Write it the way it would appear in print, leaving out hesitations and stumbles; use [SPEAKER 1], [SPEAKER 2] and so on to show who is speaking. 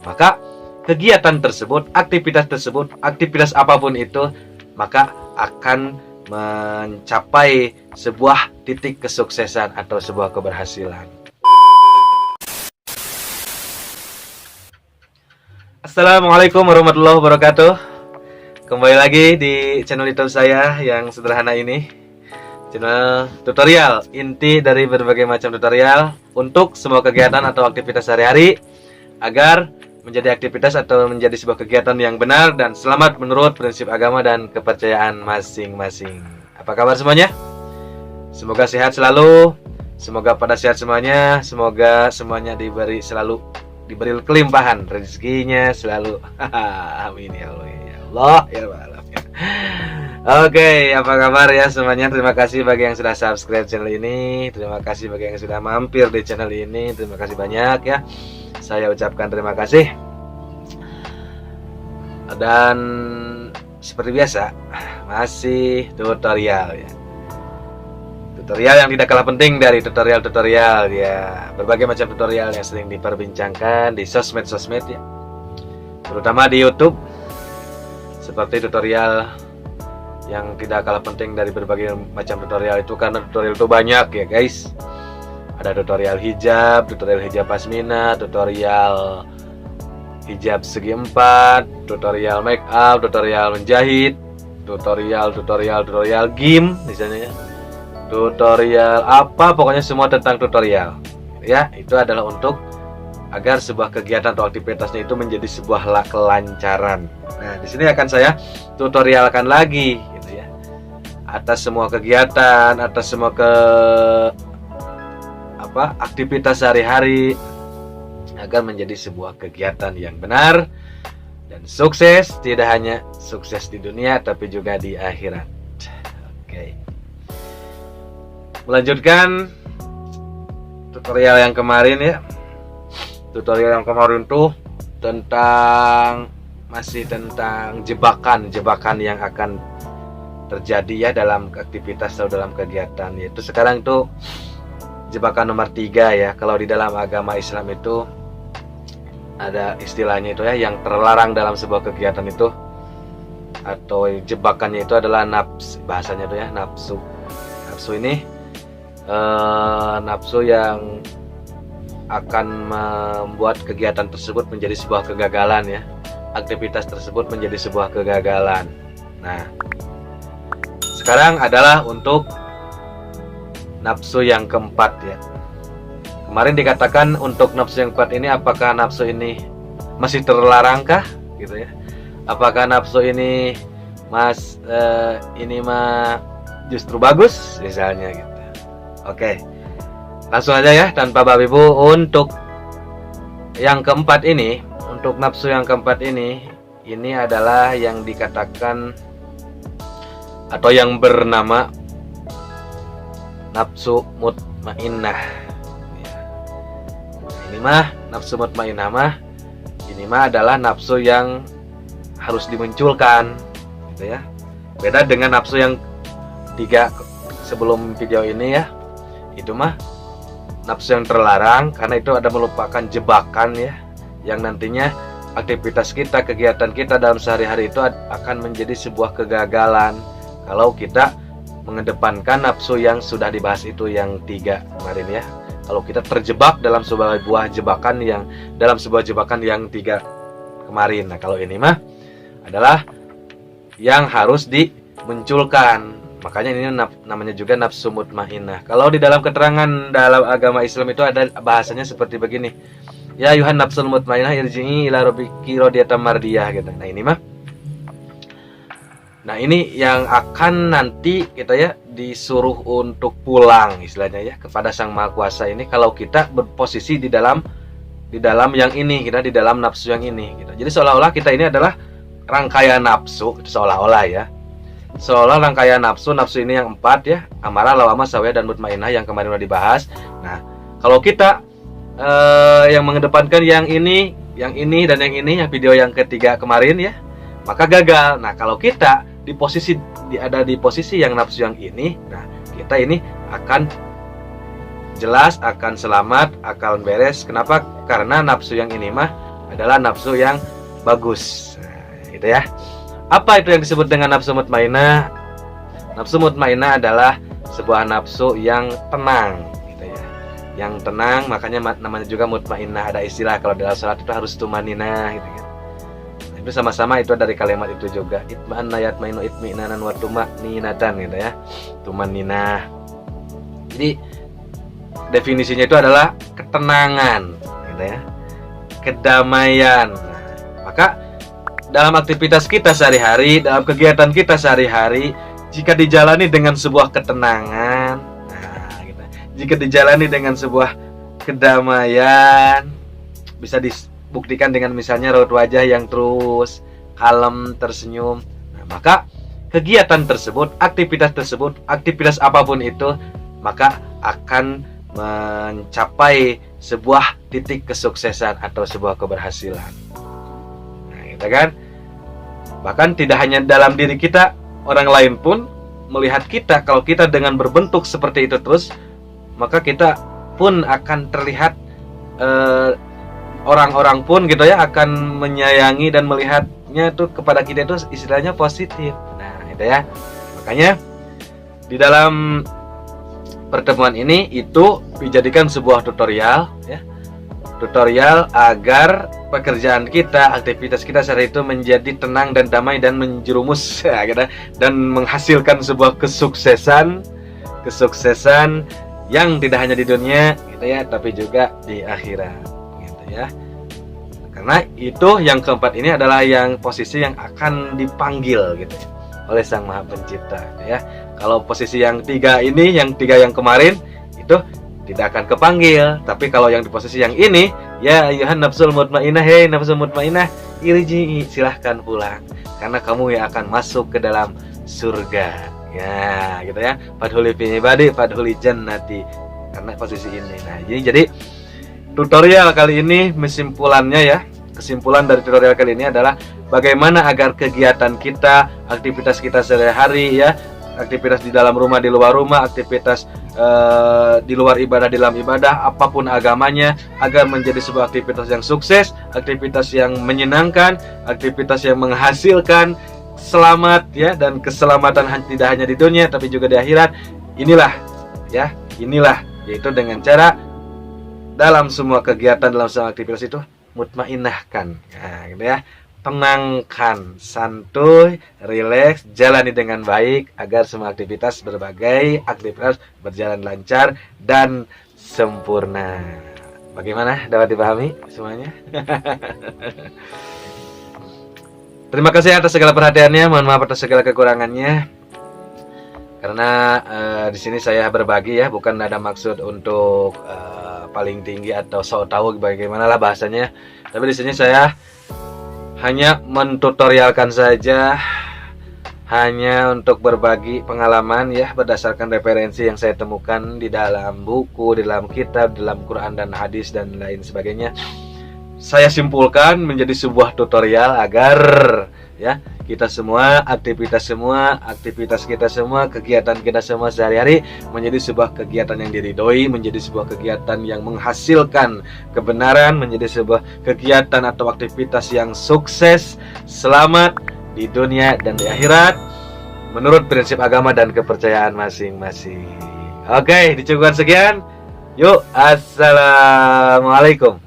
[SPEAKER 1] maka kegiatan tersebut, aktivitas apapun itu, maka akan mencapai sebuah titik kesuksesan atau sebuah keberhasilan. Assalamualaikum warahmatullahi wabarakatuh. Kembali lagi di channel YouTube saya yang sederhana ini, channel tutorial, inti dari berbagai macam tutorial untuk semua kegiatan atau aktivitas sehari-hari agar menjadi aktivitas atau menjadi sebuah kegiatan yang benar dan selamat menurut prinsip agama dan kepercayaan masing-masing. Apa kabar semuanya? Semoga sehat selalu, semoga pada sehat semuanya, semoga semuanya diberi kelimpahan rezekinya selalu. Amin ya Allah ya Allah ya Allah. Oke, apa kabar ya semuanya? Terima kasih bagi yang sudah subscribe channel ini, terima kasih bagi yang sudah mampir di channel ini, terima kasih banyak ya. Saya ucapkan terima kasih. Dan seperti biasa masih tutorial ya. Tutorial yang tidak kalah penting dari tutorial-tutorial ya, berbagai macam tutorial yang sering diperbincangkan di sosmed ya, terutama di YouTube, seperti tutorial yang tidak kalah penting dari berbagai macam tutorial itu, karena tutorial itu banyak ya guys. Ada tutorial hijab pasmina, tutorial hijab segi 4, tutorial make up, tutorial menjahit, tutorial game misalnya ya. Tutorial apa, pokoknya semua tentang tutorial ya. Itu adalah untuk agar sebuah kegiatan atau aktivitasnya itu menjadi sebuah kelancaran. Nah, di sini akan saya tutorialkan lagi gitu ya, atas semua kegiatan, atas semua aktivitas sehari-hari agar menjadi sebuah kegiatan yang benar dan sukses, tidak hanya sukses di dunia tapi juga di akhirat. Oke. Melanjutkan tutorial yang kemarin ya. Tutorial yang kemarin tuh masih tentang jebakan yang akan terjadi ya dalam aktivitas atau dalam kegiatan. Yaitu sekarang tuh jebakan nomor 3 ya. Kalau di dalam agama Islam itu ada istilahnya itu ya, yang terlarang dalam sebuah kegiatan itu atau jebakannya itu adalah nafsu, bahasanya itu ya, nafsu. Nafsu ini nafsu yang akan membuat kegiatan tersebut menjadi sebuah kegagalan ya, aktivitas tersebut menjadi sebuah kegagalan. Nah, sekarang adalah untuk nafsu yang keempat ya. Kemarin dikatakan untuk nafsu yang keempat ini, apakah nafsu ini masih terlarangkah gitu ya? Apakah nafsu ini ini mah justru bagus misalnya gitu. Oke, langsung aja ya tanpa babi bu. Untuk yang keempat ini, untuk nafsu yang keempat ini adalah yang dikatakan atau yang bernama nafsu mutmainnah. Ini mah nafsu mutmainnah ini adalah nafsu yang harus dimunculkan gitu ya. Beda dengan nafsu yang 3 sebelum video ini ya. Itu mah nafsu yang terlarang, karena itu ada merupakan jebakan ya, yang nantinya aktivitas kita, kegiatan kita dalam sehari-hari itu akan menjadi sebuah kegagalan kalau kita mengedepankan nafsu yang sudah dibahas itu, yang 3 kemarin ya. Kalau kita terjebak dalam sebuah jebakan yang 3 kemarin. Nah, kalau ini mah adalah yang harus dimunculkan. Makanya ini namanya juga nafsu mutmainnah. Kalau di dalam keterangan dalam agama Islam itu ada bahasanya seperti begini. Ya ayuhan nafsul mutmainnah irji'i ila rabbiki radiyatan mardiyah gitu. Nah, ini yang akan nanti kita ya disuruh untuk pulang istilahnya ya kepada Sang Maha Kuasa ini, kalau kita berposisi di dalam yang ini, kita di dalam nafsu yang ini gitu. Jadi seolah-olah kita ini adalah rangkaian nafsu, seolah-olah ya. Seolah rangkaian nafsu ini yang 4 ya, amarah, lawamah, sawiyah, dan mutmainnah yang kemarin sudah dibahas. Nah, kalau kita yang mengedepankan yang ini dan yang ini, ya video yang ketiga kemarin ya, maka gagal. Nah, kalau kita ada di posisi yang nafsu yang ini, nah kita ini akan jelas, akan selamat, akan beres. Kenapa? Karena nafsu yang ini mah adalah nafsu yang bagus. Nah, gitu ya. Apa itu yang disebut dengan nafsu mutmainah? Nafsu mutmainah adalah sebuah nafsu yang tenang, gitu ya. Yang tenang, makanya namanya juga mutmainah. Ada istilah kalau dalam salat itu harus tumaninah, gitu kan. Nah, itu sama-sama itu dari kalimat itu juga. Itma'anna yatmainu itminanan wa tumaninatan, gitu ya. Tumaninah. Jadi definisinya itu adalah ketenangan, gitu ya. Kedamaian. Nah, maka dalam aktivitas kita sehari-hari, dalam kegiatan kita sehari-hari, jika dijalani dengan sebuah ketenangan, nah, gitu. Jika dijalani dengan sebuah kedamaian, bisa dibuktikan dengan misalnya raut wajah yang terus kalem, tersenyum. Nah, maka kegiatan tersebut, aktivitas apapun itu, maka akan mencapai sebuah titik kesuksesan atau sebuah keberhasilan. Nah, gitu kan? Bahkan tidak hanya dalam diri kita, orang lain pun melihat kita. Kalau kita dengan berbentuk seperti itu terus, maka kita pun akan terlihat, orang-orang pun gitu ya akan menyayangi dan melihatnya itu kepada kita itu istilahnya positif. Nah, itu ya. Makanya di dalam pertemuan ini itu dijadikan sebuah tutorial ya. Tutorial agar pekerjaan kita, aktivitas kita sehari itu menjadi tenang dan damai dan menjerumus ya, gitu, dan menghasilkan sebuah kesuksesan yang tidak hanya di dunia gitu ya, tapi juga di akhirat gitu ya. Karena itu yang keempat ini adalah yang posisi yang akan dipanggil gitu ya, oleh Sang Maha Pencipta gitu ya. Kalau posisi yang tiga ini, yang tiga yang kemarin itu tidak akan kepanggil. Tapi kalau yang di posisi yang ini, ya ayyuhan nafsul mutmainah, hei nafsul mutmainah, irji'i, silahkan pulang, karena kamu yang akan masuk ke dalam surga. Ya, gitu ya. Fadhuli fi ibadi, fadhuli jannati. Karena posisi ini. Nah, jadi tutorial kali ini kesimpulannya ya. Kesimpulan dari tutorial kali ini adalah bagaimana agar kegiatan kita, aktivitas kita sehari-hari ya, aktivitas di dalam rumah, di luar rumah, aktivitas di luar ibadah, di dalam ibadah, apapun agamanya, agar menjadi sebuah aktivitas yang sukses, aktivitas yang menyenangkan, aktivitas yang menghasilkan selamat ya, dan keselamatan tidak hanya di dunia tapi juga di akhirat. Inilah yaitu dengan cara dalam semua kegiatan, dalam semua aktivitas itu mutmainahkan, nah, gitu ya. Tenangkan, santuy, rileks, jalani dengan baik agar semua berbagai aktivitas berjalan lancar dan sempurna. Bagaimana? Dapat dipahami semuanya? Terima kasih atas segala perhatiannya. Mohon maaf atas segala kekurangannya. Karena di sini saya berbagi ya, bukan ada maksud untuk paling tinggi atau sok tahu bagaimana lah bahasanya. Tapi di sini saya hanya mentutorialkan saja, hanya untuk berbagi pengalaman ya, berdasarkan referensi yang saya temukan di dalam buku, di dalam kitab, di dalam Quran dan hadis dan lain sebagainya. Saya simpulkan menjadi sebuah tutorial agar ya kita semua, aktivitas kita semua, kegiatan kita semua sehari-hari menjadi sebuah kegiatan yang diridhoi, menjadi sebuah kegiatan yang menghasilkan kebenaran, menjadi sebuah kegiatan atau aktivitas yang sukses, selamat di dunia dan di akhirat menurut prinsip agama dan kepercayaan masing-masing. Oke, dicukupkan sekian. Yuk, assalamualaikum.